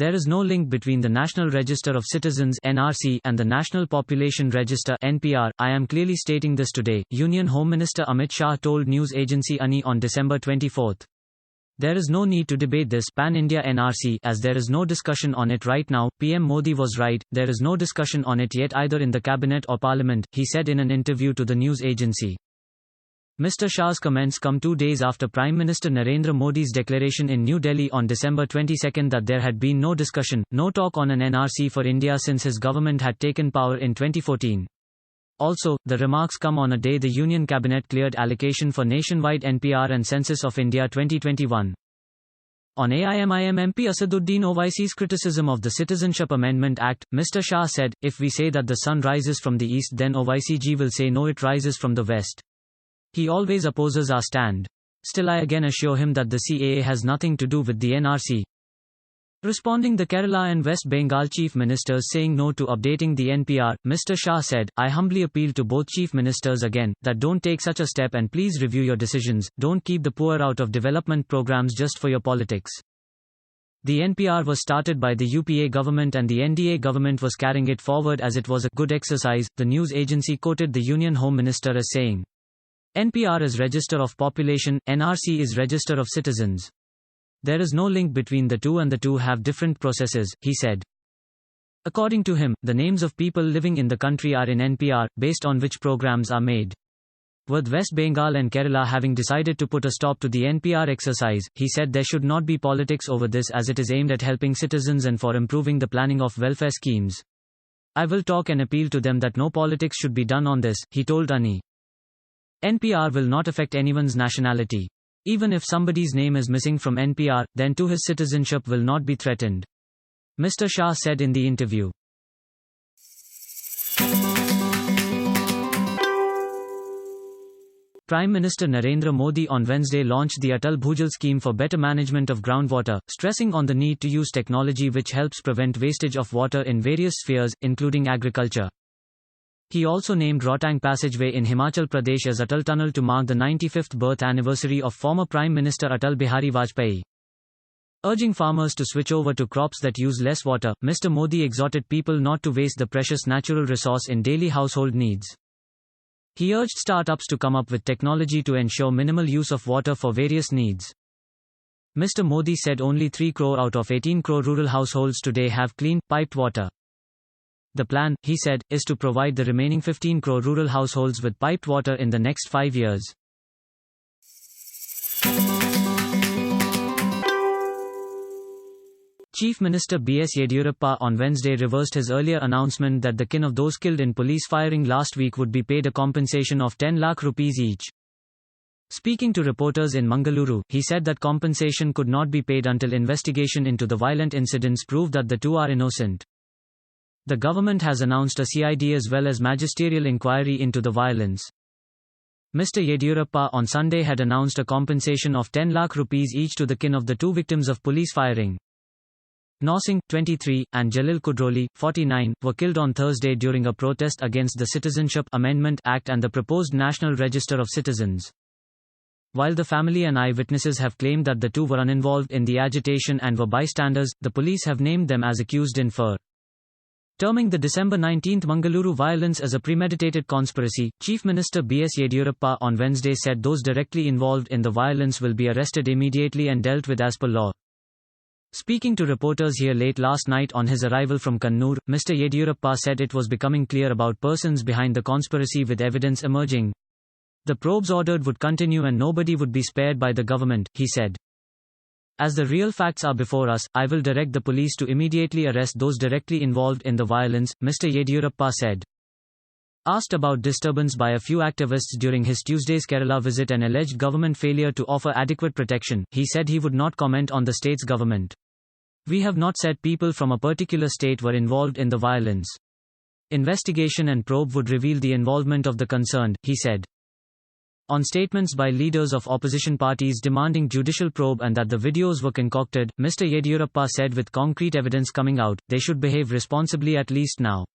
There is no link between the National Register of Citizens (NRC) and the National Population Register (NPR). I am clearly stating this today, Union Home Minister Amit Shah told news agency ANI on December 24. There is no need to debate this pan-India NRC as there is no discussion on it right now. PM Modi was right, there is no discussion on it yet either in the cabinet or parliament, he said in an interview to the news agency. Mr. Shah's comments come 2 days after Prime Minister Narendra Modi's declaration in New Delhi on December 22 that there had been no discussion, no talk on an NRC for India since his government had taken power in 2014. Also, the remarks come on a day the Union Cabinet cleared allocation for nationwide NPR and Census of India 2021. On AIMIM MP Asaduddin Owaisi's criticism of the Citizenship Amendment Act, Mr. Shah said, if we say that the sun rises from the east then Owaisi ji will say no, it rises from the west. He always opposes our stand. Still I again assure him that the CAA has nothing to do with the NRC. Responding the Kerala and West Bengal chief ministers saying no to updating the NPR, Mr. Shah said, I humbly appeal to both chief ministers again, that don't take such a step and please review your decisions, don't keep the poor out of development programs just for your politics. The NPR was started by the UPA government and the NDA government was carrying it forward as it was a good exercise, the news agency quoted the Union Home Minister as saying. NPR is Register of Population, NRC is Register of Citizens. There is no link between the two and the two have different processes, he said. According to him, the names of people living in the country are in NPR, based on which programs are made. With West Bengal and Kerala having decided to put a stop to the NPR exercise, he said there should not be politics over this as it is aimed at helping citizens and for improving the planning of welfare schemes. I will talk and appeal to them that no politics should be done on this, he told ANI. NPR will not affect anyone's nationality. Even if somebody's name is missing from NPR, then too his citizenship will not be threatened. Mr. Shah said in the interview. Prime Minister Narendra Modi on Wednesday launched the Atal Bhujal Scheme for better management of groundwater, stressing on the need to use technology which helps prevent wastage of water in various spheres, including agriculture. He also named Rohtang Passageway in Himachal Pradesh as Atal Tunnel to mark the 95th birth anniversary of former Prime Minister Atal Bihari Vajpayee. Urging farmers to switch over to crops that use less water, Mr. Modi exhorted people not to waste the precious natural resource in daily household needs. He urged startups to come up with technology to ensure minimal use of water for various needs. Mr. Modi said only 3 crore out of 18 crore rural households today have clean, piped water. The plan, he said, is to provide the remaining 15 crore rural households with piped water in the next 5 years. Chief Minister B.S. Yediyurappa on Wednesday reversed his earlier announcement that the kin of those killed in police firing last week would be paid a compensation of 10 lakh rupees each. Speaking to reporters in Mangaluru, he said that compensation could not be paid until investigation into the violent incidents proved that the two are innocent. The government has announced a CID as well as magisterial inquiry into the violence. Mr. Yediyurappa on Sunday had announced a compensation of 10 lakh rupees each to the kin of the two victims of police firing. Nosing, 23, and Jalil Kudroli, 49, were killed on Thursday during a protest against the Citizenship Amendment Act and the proposed National Register of Citizens. While the family and eyewitnesses have claimed that the two were uninvolved in the agitation and were bystanders, the police have named them as accused in FIR. Terming the December 19 Mangaluru violence as a premeditated conspiracy, Chief Minister B.S. Yediyurappa on Wednesday said those directly involved in the violence will be arrested immediately and dealt with as per law. Speaking to reporters here late last night on his arrival from Kannur, Mr. Yediyurappa said it was becoming clear about persons behind the conspiracy with evidence emerging. The probes ordered would continue and nobody would be spared by the government, he said. As the real facts are before us, I will direct the police to immediately arrest those directly involved in the violence, Mr. Yediyurappa said. Asked about disturbance by a few activists during his Tuesday's Kerala visit and alleged government failure to offer adequate protection, he said he would not comment on the state's government. We have not said people from a particular state were involved in the violence. Investigation and probe would reveal the involvement of the concerned, he said. On statements by leaders of opposition parties demanding judicial probe and that the videos were concocted, Mr. Yediyurappa said with concrete evidence coming out, they should behave responsibly at least now.